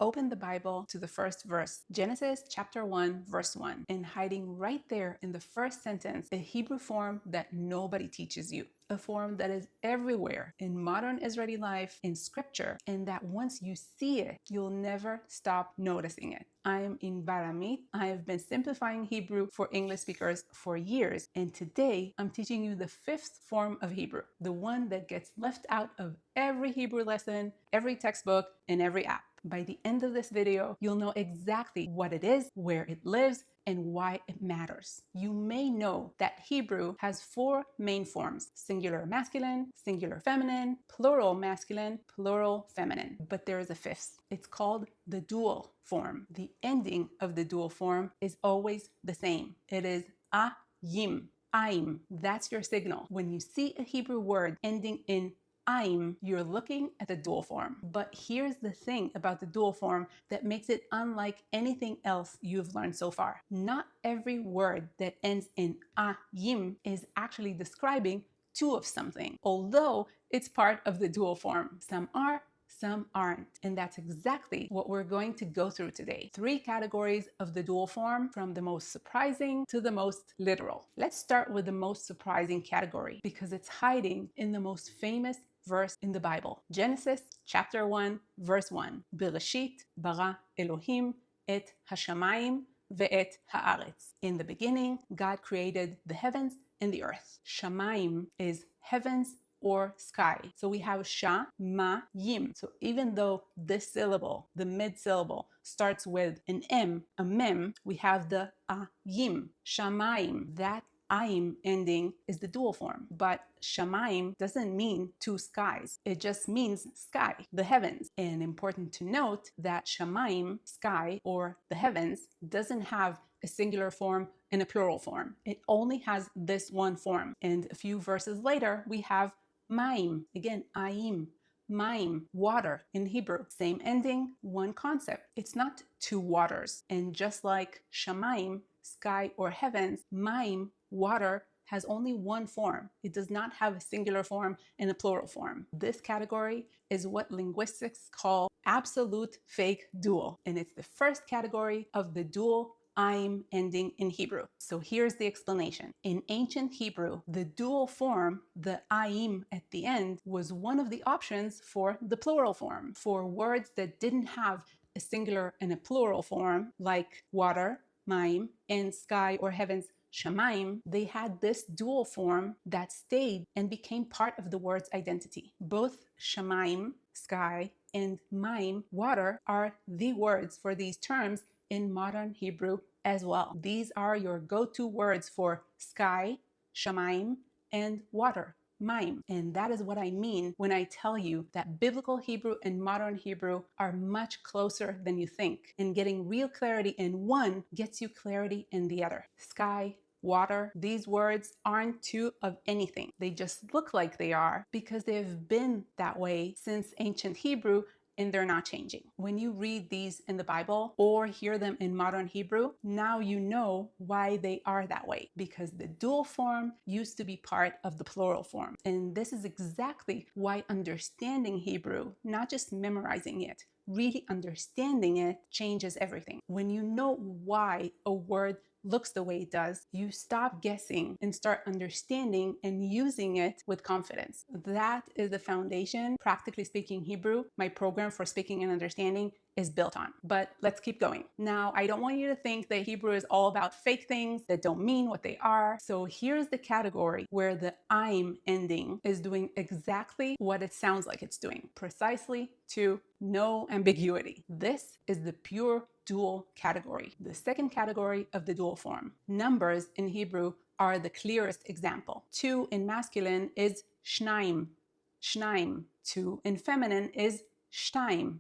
Open the Bible to the first verse, Genesis chapter 1, verse 1, and hiding right there in the first sentence, a Hebrew form that nobody teaches you. A form that is everywhere in modern Israeli life, in scripture, and that once you see it, you'll never stop noticing it. I'm in Baramit. I have been simplifying Hebrew for English speakers for years, and today I'm teaching you the fifth form of Hebrew, the one that gets left out of every Hebrew lesson, every textbook, and every app. By the end of this video, you'll know exactly what it is, where it lives, and why it matters. You may know that Hebrew has four main forms: singular masculine, singular feminine, plural masculine, plural feminine. But there is a fifth. It's called the dual form. The ending of the dual form is always the same. It is ayim. Aim. That's your signal. When you see a Hebrew word ending in you're looking at the dual form. But here's the thing about the dual form that makes it unlike anything else you've learned so far. Not every word that ends in ayim is actually describing two of something, although it's part of the dual form. Some are, some aren't. And that's exactly what we're going to go through today. Three categories of the dual form, from the most surprising to the most literal. Let's start with the most surprising category because it's hiding in the most famous verse in the Bible. Genesis chapter 1, verse 1. Bereshit bara Elohim et hashamayim ve'et haaretz. In the beginning, God created the heavens and the earth. Shamayim is heavens or sky. So we have sha, ma, yim. So even though this syllable, the mid syllable, starts with an M, a mem, we have the yim, shamayim. That ayim ending is the dual form, but shamayim doesn't mean two skies. It just means sky, the heavens. And important to note that shamayim, sky, or the heavens, doesn't have a singular form and a plural form. It only has this one form. And a few verses later, we have maim, again, ayim. Maim, water in Hebrew. Same ending, one concept. It's not two waters. And just like shamayim, sky or heavens, maim, water, has only one form. It does not have a singular form and a plural form. This category is what linguistics call absolute fake dual. And it's the first category of the dual ayim ending in Hebrew. So here's the explanation. In ancient Hebrew, the dual form, the ayim at the end, was one of the options for the plural form. For words that didn't have a singular and a plural form, like water, maim, and sky or heavens, shamayim, they had this dual form that stayed and became part of the word's identity. Both shamayim, sky, and maim, water, are the words for these terms in modern Hebrew as well. These are your go-to words for sky, shamayim, and water, maim. And that is what I mean when I tell you that biblical Hebrew and modern Hebrew are much closer than you think. And getting real clarity in one gets you clarity in the other. Sky, water, these words aren't two of anything. They just look like they are because they've been that way since ancient Hebrew, and they're not changing. When you read these in the Bible or hear them in modern Hebrew, now you know why they are that way, because the dual form used to be part of the plural form. And this is exactly why understanding Hebrew, not just memorizing it, really understanding it, changes everything. When you know why a word looks the way it does, you stop guessing and start understanding and using it with confidence. That is the foundation, practically speaking Hebrew, my program for speaking and understanding, is built on. But let's keep going. Now, I don't want you to think that Hebrew is all about fake things that don't mean what they are. So here's the category where the I'm ending is doing exactly what it sounds like it's doing, precisely to no ambiguity. This is the pure dual category, the second category of the dual form. Numbers in Hebrew are the clearest example. 2 in masculine is shnaim, shnaim. 2 in feminine is shtaim,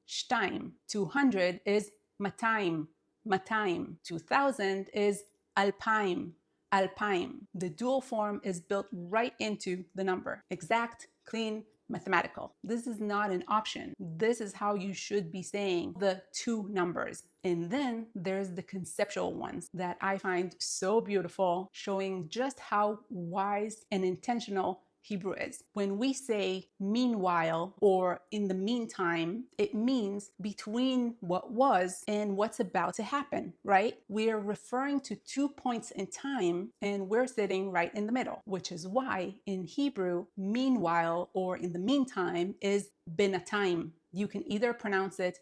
shtaim. 200 is mataim, mataim. 2000 is alpaim, alpaim. The dual form is built right into the number. Exact, clean, mathematical. This is not an option. This is how you should be saying the two numbers. And then there's the conceptual ones that I find so beautiful, showing just how wise and intentional Hebrew is. When we say meanwhile or in the meantime, it means between what was and what's about to happen, right? We're referring to 2 points in time and we're sitting right in the middle, which is why in Hebrew, meanwhile or in the meantime is binatayim. You can either pronounce it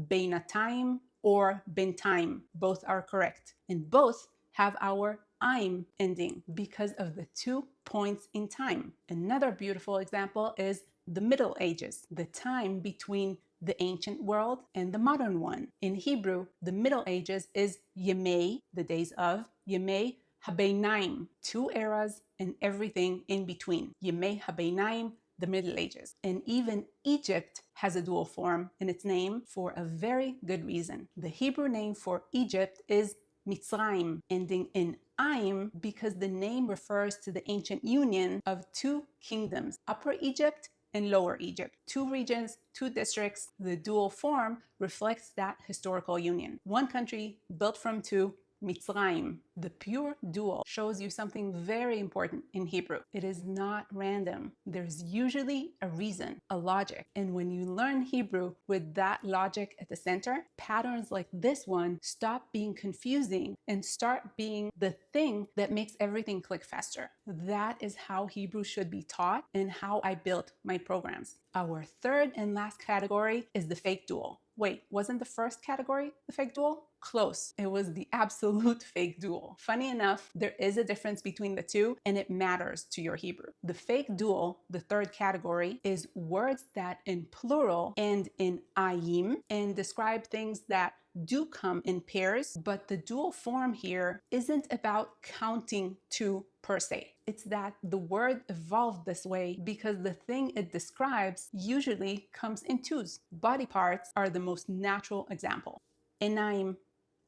beinatayim or bintayim. Both are correct. And both have our I'm ending because of the 2 points in time. Another beautiful example is the Middle Ages, the time between the ancient world and the modern one. In Hebrew, the Middle Ages is Yemei, the days of, Yemei Habeinaim, 2 eras and everything in between. Yemei Habeinaim, the Middle Ages. And even Egypt has a dual form in its name for a very good reason. The Hebrew name for Egypt is Mitzrayim, ending in Aim because the name refers to the ancient union of 2 kingdoms, Upper Egypt and Lower Egypt. 2 regions, 2 districts. The dual form reflects that historical union. 1 country built from 2, Mitzrayim. The pure dual shows you something very important in Hebrew. It is not random. There's usually a reason, a logic. And when you learn Hebrew with that logic at the center, patterns like this one stop being confusing and start being the thing that makes everything click faster. That is how Hebrew should be taught and how I built my programs. Our third and last category is the fake dual. Wait, wasn't the first category the fake dual? Close. It was the absolute fake dual. Funny enough, there is a difference between the two and it matters to your Hebrew. The fake dual, the third category, is words that in plural and in ayim and describe things that do come in pairs, but the dual form here isn't about counting 2 per se. It's that the word evolved this way because the thing it describes usually comes in 2s. Body parts are the most natural example. Enaim,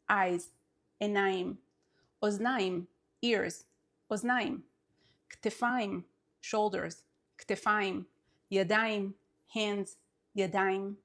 eyes, enaim. Oznaim, ears, oznaim. Ktefaim, shoulders, ktefaim. Yadaim, hands, yadaim.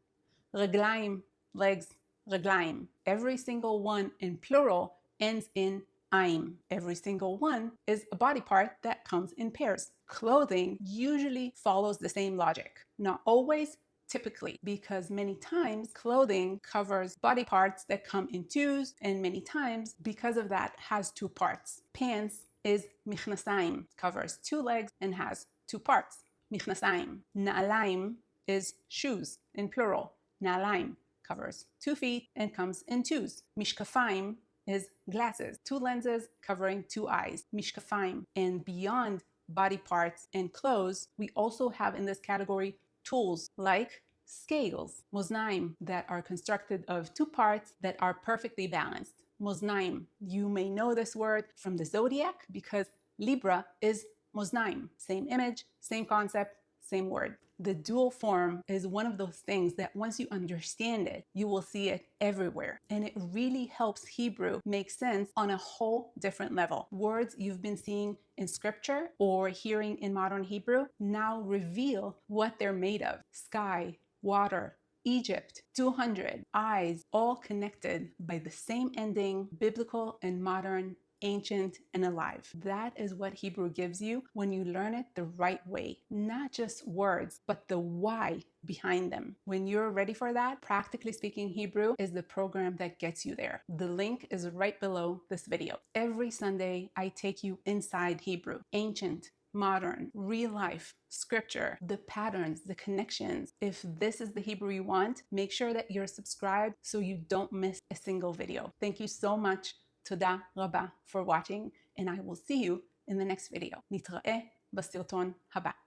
Reglaim, legs, reglaim. Every single one in plural ends in aim. Every single one is a body part that comes in pairs. Clothing usually follows the same logic. Not always, typically, because many times clothing covers body parts that come in 2s, and many times, because of that, has 2 parts. Pants is michnasayim, covers 2 legs and has 2 parts. Michnasayim. Na'alaim is shoes in plural. Na'alaim covers 2 feet and comes in 2s. Mishkafaim is glasses, 2 lenses covering 2 eyes. Mishkafaim. And beyond body parts and clothes, we also have in this category tools like scales, moznaim, that are constructed of 2 parts that are perfectly balanced. Moznaim. You may know this word from the zodiac because Libra is moznaim. Same image, same concept, same word. The dual form is one of those things that once you understand it, you will see it everywhere. And it really helps Hebrew make sense on a whole different level. Words you've been seeing in scripture or hearing in modern Hebrew now reveal what they're made of. Sky, water, Egypt, 200, eyes, all connected by the same ending, biblical and modern, ancient and alive. That is what Hebrew gives you when you learn it the right way. Not just words, but the why behind them. When you're ready for that, Practically Speaking Hebrew is the program that gets you there. The link is right below this video. Every Sunday, I take you inside Hebrew, ancient, modern, real life, scripture, the patterns, the connections. If this is the Hebrew you want, make sure that you're subscribed so you don't miss a single video. Thank you so much. Toda raba for watching, and I will see you in the next video. נתראה בסרטון הבא.